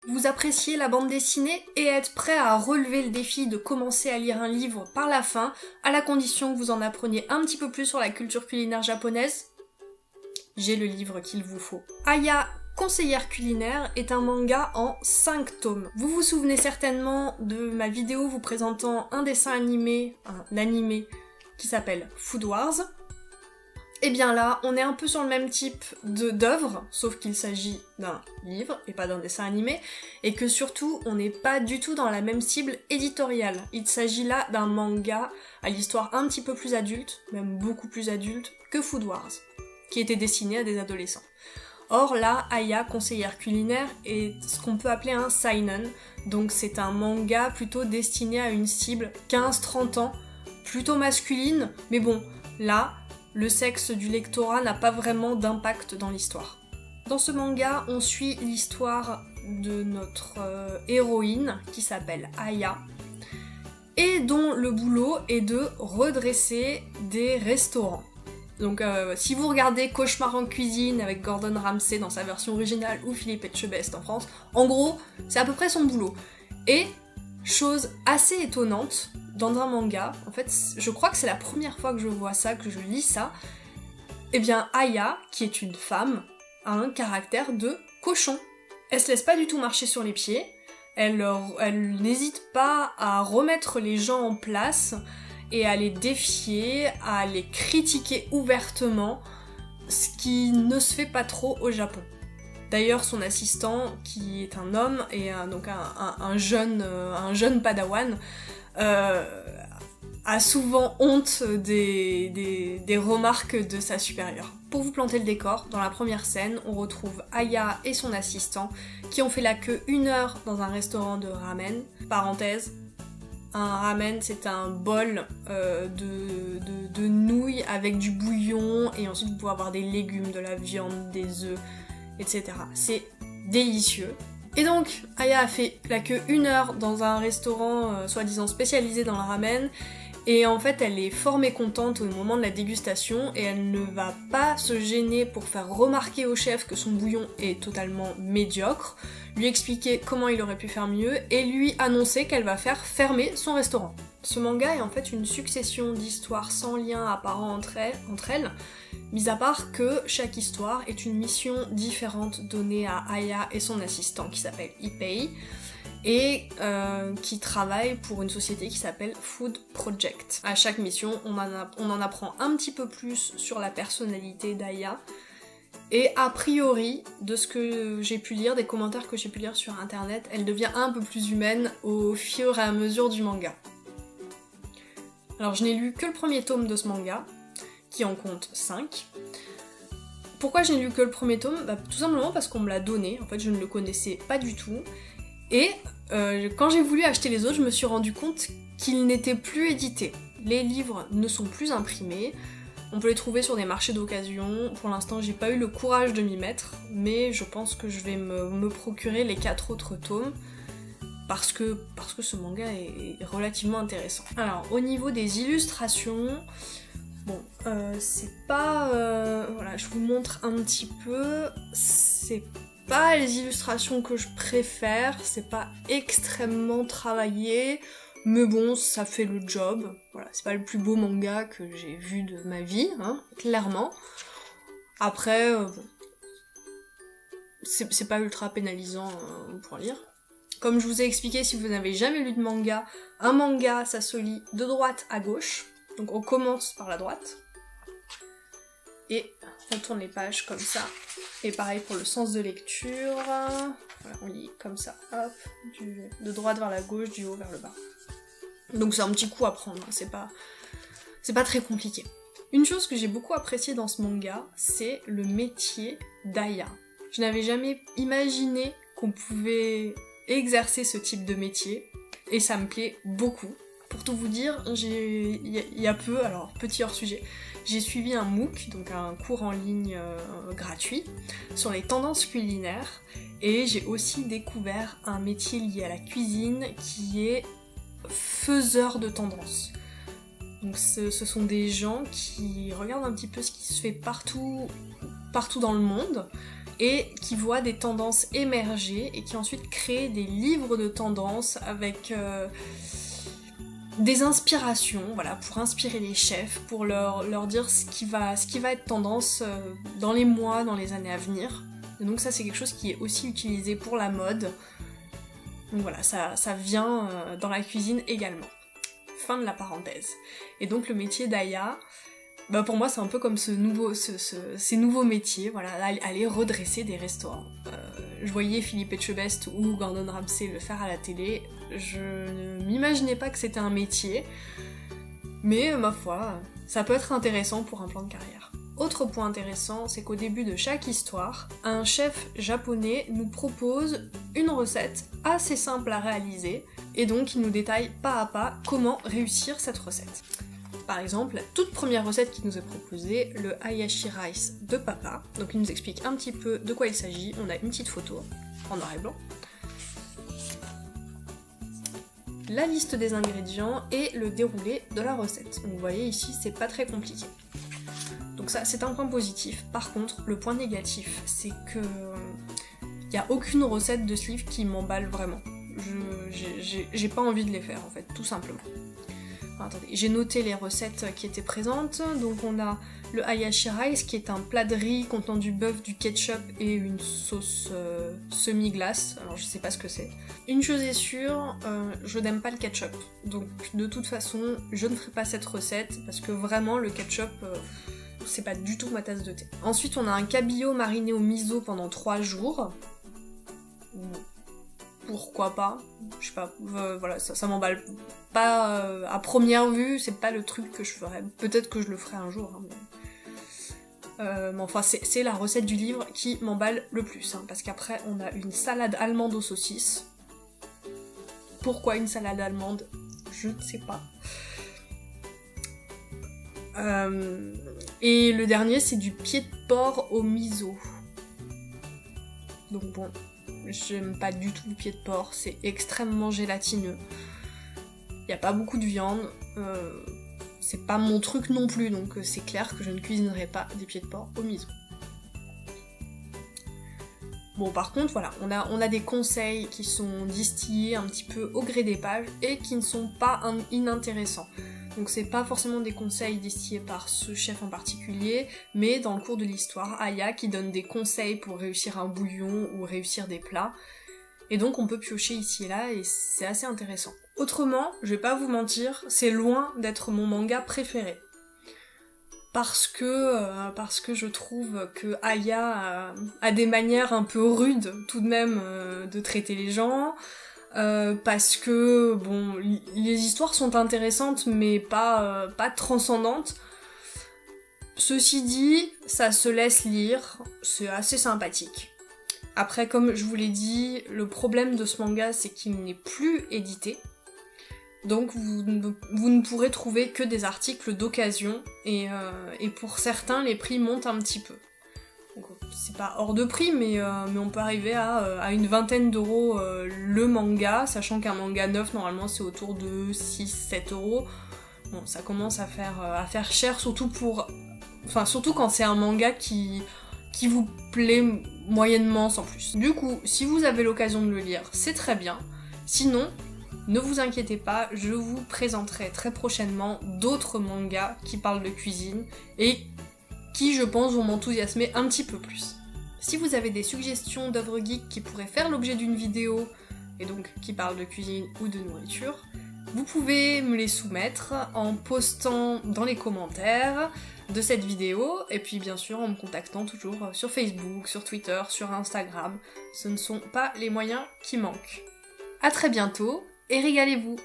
Vous appréciez la bande dessinée et êtes prêt à relever le défi de commencer à lire un livre par la fin, à la condition que vous en appreniez un petit peu plus sur la culture culinaire japonaise? J'ai le livre qu'il vous faut. Aya, conseillère culinaire, est un manga en 5 tomes. Vous vous souvenez certainement de ma vidéo vous présentant un dessin animé, un animé, qui s'appelle Food Wars. Et bien là, on est un peu sur le même type d'œuvre, sauf qu'il s'agit d'un livre et pas d'un dessin animé, et que surtout, on n'est pas du tout dans la même cible éditoriale. Il s'agit là d'un manga à l'histoire un petit peu plus adulte, même beaucoup plus adulte, que Food Wars, qui était destiné à des adolescents. Or là, Aya, conseillère culinaire, est ce qu'on peut appeler un seinen, donc c'est un manga plutôt destiné à une cible 15-30 ans, plutôt masculine, mais bon, là, le sexe du lectorat n'a pas vraiment d'impact dans l'histoire. Dans ce manga, on suit l'histoire de notre héroïne, qui s'appelle Aya, et dont le boulot est de redresser des restaurants. Donc si vous regardez Cauchemar en cuisine avec Gordon Ramsay dans sa version originale ou Philippe Etchebest en France, en gros, c'est à peu près son boulot. Et, chose assez étonnante, dans un manga, en fait, je crois que c'est la première fois que je vois ça, que je lis ça, eh bien Aya, qui est une femme, a un caractère de cochon. Elle se laisse pas du tout marcher sur les pieds, elle n'hésite pas à remettre les gens en place, et à les défier, à les critiquer ouvertement, ce qui ne se fait pas trop au Japon. D'ailleurs, son assistant, qui est un homme, et donc un jeune padawan, a souvent honte des remarques de sa supérieure. Pour vous planter le décor, dans la première scène, on retrouve Aya et son assistant, qui ont fait la queue 1 heure dans un restaurant de ramen. Parenthèse, un ramen, c'est un bol de nouilles avec du bouillon, et ensuite vous pouvez avoir des légumes, de la viande, des œufs, etc. C'est délicieux. Et donc, Aya a fait la queue 1 heure dans un restaurant soi-disant spécialisé dans le ramen, et en fait elle est fort mécontente au moment de la dégustation, et elle ne va pas se gêner pour faire remarquer au chef que son bouillon est totalement médiocre, lui expliquer comment il aurait pu faire mieux, et lui annoncer qu'elle va faire fermer son restaurant. Ce manga est en fait une succession d'histoires sans lien apparent entre elles, mis à part que chaque histoire est une mission différente donnée à Aya et son assistant qui s'appelle Ipei, et qui travaille pour une société qui s'appelle Food Project. À chaque mission, on en apprend un petit peu plus sur la personnalité d'Aya, et a priori, de ce que j'ai pu lire, des commentaires que j'ai pu lire sur internet, elle devient un peu plus humaine au fur et à mesure du manga. Alors je n'ai lu que le premier tome de ce manga, qui en compte 5. Pourquoi je n'ai lu que le premier tome ? Tout simplement parce qu'on me l'a donné, en fait je ne le connaissais pas du tout, et quand j'ai voulu acheter les autres, je me suis rendu compte qu'ils n'étaient plus édités. Les livres ne sont plus imprimés, on peut les trouver sur des marchés d'occasion. Pour l'instant, j'ai pas eu le courage de m'y mettre, mais je pense que je vais me procurer les 4 autres tomes, parce que ce manga est relativement intéressant. Alors, au niveau des illustrations, bon, c'est pas... voilà, je vous montre un petit peu, c'est pas les illustrations que je préfère, c'est pas extrêmement travaillé, mais bon, ça fait le job. Voilà, c'est pas le plus beau manga que j'ai vu de ma vie, hein, clairement. Après, bon, c'est pas ultra pénalisant pour lire. Comme je vous ai expliqué, si vous n'avez jamais lu de manga, un manga, ça se lit de droite à gauche. Donc on commence par la droite. Et on tourne les pages comme ça. Et pareil pour le sens de lecture. Voilà, on lit comme ça, hop, de droite vers la gauche, du haut vers le bas. Donc c'est un petit coup à prendre, hein, c'est pas très compliqué. Une chose que j'ai beaucoup appréciée dans ce manga, c'est le métier d'Aya. Je n'avais jamais imaginé qu'on pouvait exercer ce type de métier, et ça me plaît beaucoup. Pour tout vous dire, il y a peu, alors petit hors sujet, j'ai suivi un MOOC, donc un cours en ligne gratuit, sur les tendances culinaires, et j'ai aussi découvert un métier lié à la cuisine qui est faiseur de tendances. Donc ce sont des gens qui regardent un petit peu ce qui se fait partout dans le monde, et qui voit des tendances émerger et qui ensuite crée des livres de tendances avec des inspirations, voilà, pour inspirer les chefs, pour leur dire ce qui va être tendance dans les mois, dans les années à venir. Et donc ça c'est quelque chose qui est aussi utilisé pour la mode. Donc voilà, ça vient dans la cuisine également. Fin de la parenthèse. Et donc le métier d'Aya, bah pour moi c'est un peu comme ces nouveaux métiers, voilà, aller redresser des restaurants. Je voyais Philippe Etchebest ou Gordon Ramsay le faire à la télé, je ne m'imaginais pas que c'était un métier, mais ma foi, ça peut être intéressant pour un plan de carrière. Autre point intéressant, c'est qu'au début de chaque histoire, un chef japonais nous propose une recette assez simple à réaliser, et donc il nous détaille pas à pas comment réussir cette recette. Par exemple, la toute première recette qui nous est proposée, le hayashi rice de papa. Donc il nous explique un petit peu de quoi il s'agit. On a une petite photo en noir et blanc. La liste des ingrédients et le déroulé de la recette. Donc vous voyez ici, c'est pas très compliqué. Donc ça, c'est un point positif. Par contre, le point négatif, c'est que il n'y a aucune recette de ce livre qui m'emballe vraiment. J'ai pas envie de les faire en fait, tout simplement. Attendez, j'ai noté les recettes qui étaient présentes. Donc on a le hayashi rice qui est un plat de riz contenant du bœuf, du ketchup et une sauce semi-glace. Alors je sais pas ce que c'est. Une chose est sûre, je n'aime pas le ketchup. Donc de toute façon, je ne ferai pas cette recette parce que vraiment le ketchup, c'est pas du tout ma tasse de thé. Ensuite on a un cabillaud mariné au miso pendant 3 jours. Pourquoi pas, je sais pas, voilà, ça m'emballe pas à première vue, c'est pas le truc que je ferais. Peut-être que je le ferai un jour, hein, mais enfin c'est la recette du livre qui m'emballe le plus, hein, parce qu'après on a une salade allemande aux saucisses. Pourquoi une salade allemande? Je ne sais pas. Et le dernier c'est du pied de porc au miso. Donc bon, j'aime pas du tout le pied de porc, c'est extrêmement gélatineux. Y a pas beaucoup de viande, c'est pas mon truc non plus, donc c'est clair que je ne cuisinerai pas des pieds de porc au miso. Bon par contre voilà, on a des conseils qui sont distillés un petit peu au gré des pages et qui ne sont pas inintéressants. Donc c'est pas forcément des conseils distillés par ce chef en particulier, mais dans le cours de l'histoire, Aya qui donne des conseils pour réussir un bouillon ou réussir des plats. Et donc on peut piocher ici et là et c'est assez intéressant. Autrement, je vais pas vous mentir, c'est loin d'être mon manga préféré. Parce que je trouve que Aya a des manières un peu rudes tout de même de traiter les gens. Parce que, bon, les histoires sont intéressantes mais pas transcendantes. Ceci dit, ça se laisse lire, c'est assez sympathique. Après, comme je vous l'ai dit, le problème de ce manga, c'est qu'il n'est plus édité. Donc vous ne pourrez trouver que des articles d'occasion, et pour certains, les prix montent un petit peu. Donc, c'est pas hors de prix, mais on peut arriver à une vingtaine d'euros le manga, sachant qu'un manga neuf, normalement, c'est autour de 6-7 euros. Bon, ça commence à faire cher, surtout quand c'est un manga qui vous plaît moyennement sans plus. Du coup, si vous avez l'occasion de le lire, c'est très bien. Sinon, ne vous inquiétez pas, je vous présenterai très prochainement d'autres mangas qui parlent de cuisine et qui, je pense, vont m'enthousiasmer un petit peu plus. Si vous avez des suggestions d'œuvres geeks qui pourraient faire l'objet d'une vidéo, et donc qui parlent de cuisine ou de nourriture, vous pouvez me les soumettre en postant dans les commentaires de cette vidéo, et puis bien sûr en me contactant toujours sur Facebook, sur Twitter, sur Instagram. Ce ne sont pas les moyens qui manquent. A très bientôt, et régalez-vous!